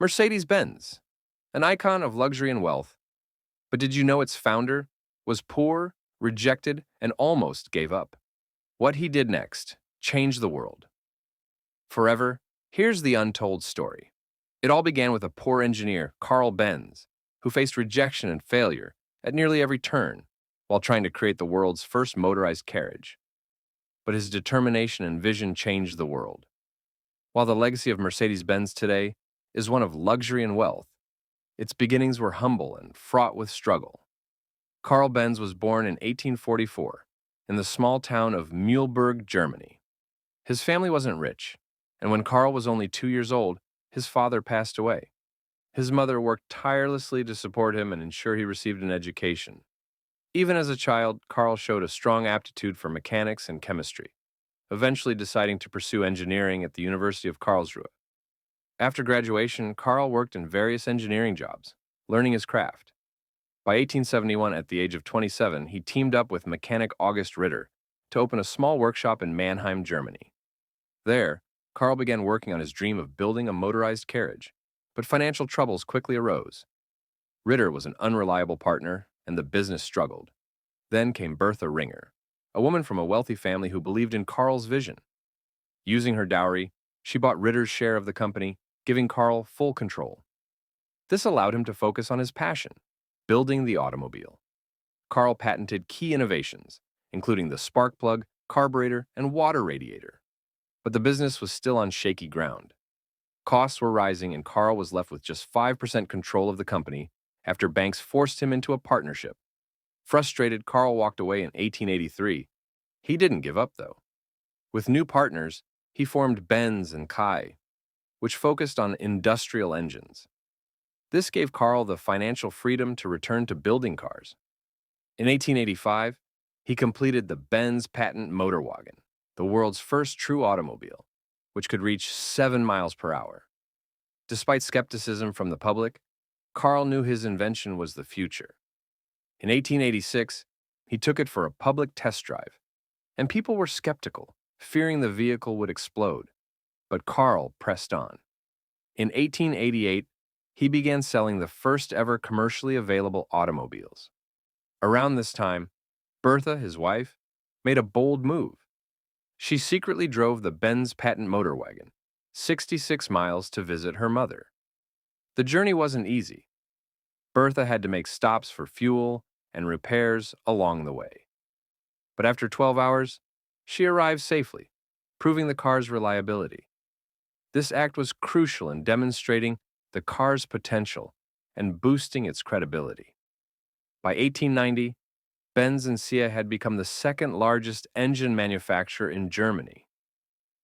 Mercedes-Benz, an icon of luxury and wealth. But did you know its founder was poor, rejected, and almost gave up? What he did next changed the world. Forever, here's the untold story. It all began with a poor engineer, Karl Benz, who faced rejection and failure at nearly every turn while trying to create the world's first motorized carriage. But his determination and vision changed the world. While the legacy of Mercedes-Benz today is one of luxury and wealth, its beginnings were humble and fraught with struggle. Karl Benz was born in 1844 in the small town of Mühlberg, Germany. His family wasn't rich, and when Karl was only 2 years old, his father passed away. His mother worked tirelessly to support him and ensure he received an education. Even as a child, Karl showed a strong aptitude for mechanics and chemistry, eventually deciding to pursue engineering at the University of Karlsruhe. After graduation, Karl worked in various engineering jobs, learning his craft. By 1871, at the age of 27, he teamed up with mechanic August Ritter to open a small workshop in Mannheim, Germany. There, Karl began working on his dream of building a motorized carriage, but financial troubles quickly arose. Ritter was an unreliable partner, and the business struggled. Then came Bertha Ringer, a woman from a wealthy family who believed in Karl's vision. Using her dowry, she bought Ritter's share of the company, giving Karl full control. This allowed him to focus on his passion, building the automobile. Karl patented key innovations, including the spark plug, carburetor, and water radiator. But the business was still on shaky ground. Costs were rising, and Karl was left with just 5% control of the company after banks forced him into a partnership. Frustrated, Karl walked away in 1883. He didn't give up, though. With new partners, he formed Benz and Kai, which focused on industrial engines. This gave Karl the financial freedom to return to building cars. In 1885, he completed the Benz patent motor wagon, the world's first true automobile, which could reach 7 miles per hour. Despite skepticism from the public, Karl knew his invention was the future. In 1886, he took it for a public test drive, and people were skeptical, fearing the vehicle would explode. But Karl pressed on. In 1888, he began selling the first ever commercially available automobiles. Around this time, Bertha, his wife, made a bold move. She secretly drove the Benz patent motor wagon 66 miles to visit her mother. The journey wasn't easy. Bertha had to make stops for fuel and repairs along the way. But after 12 hours, she arrived safely, proving the car's reliability. This act was crucial in demonstrating the car's potential and boosting its credibility. By 1890, Benz and Cia had become the second largest engine manufacturer in Germany.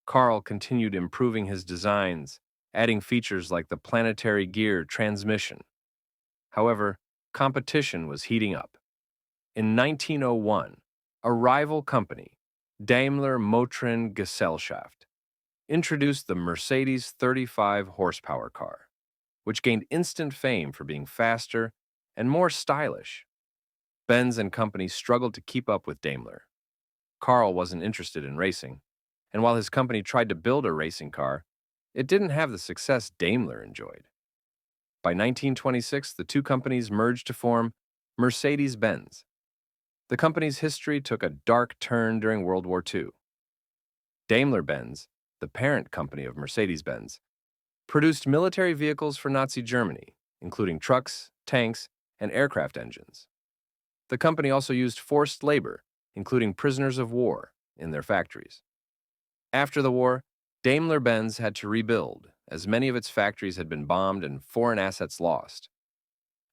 Karl continued improving his designs, adding features like the planetary gear transmission. However, competition was heating up. In 1901, a rival company, Daimler Motoren Gesellschaft, introduced the Mercedes 35 horsepower car, which gained instant fame for being faster and more stylish. Benz and company struggled to keep up with Daimler. Karl wasn't interested in racing, and while his company tried to build a racing car, it didn't have the success Daimler enjoyed. By 1926, the two companies merged to form Mercedes-Benz. The company's history took a dark turn during World War II. Daimler-Benz, the parent company of Mercedes-Benz, produced military vehicles for Nazi Germany, including trucks, tanks, and aircraft engines. The company also used forced labor, including prisoners of war, in their factories. After the war, Daimler-Benz had to rebuild, as many of its factories had been bombed and foreign assets lost.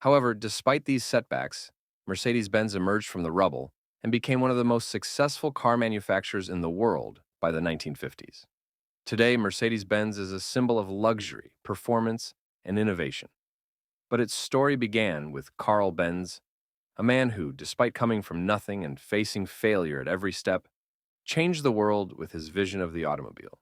However, despite these setbacks, Mercedes-Benz emerged from the rubble and became one of the most successful car manufacturers in the world by the 1950s. Today, Mercedes-Benz is a symbol of luxury, performance, and innovation. But its story began with Karl Benz, a man who, despite coming from nothing and facing failure at every step, changed the world with his vision of the automobile.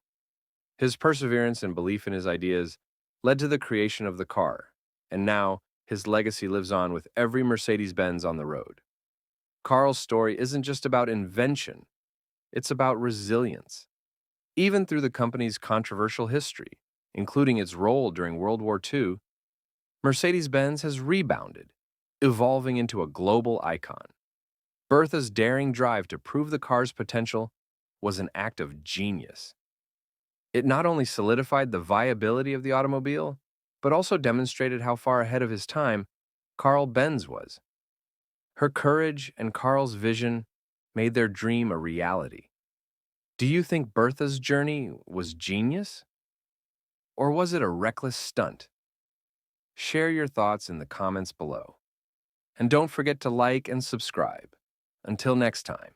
His perseverance and belief in his ideas led to the creation of the car, and now his legacy lives on with every Mercedes-Benz on the road. Karl's story isn't just about invention, it's about resilience. Even through the company's controversial history, including its role during World War II, Mercedes-Benz has rebounded, evolving into a global icon. Bertha's daring drive to prove the car's potential was an act of genius. It not only solidified the viability of the automobile, but also demonstrated how far ahead of his time Karl Benz was. Her courage and Karl's vision made their dream a reality. Do you think Bertha's journey was genius? Or was it a reckless stunt? Share your thoughts in the comments below. And don't forget to like and subscribe. Until next time.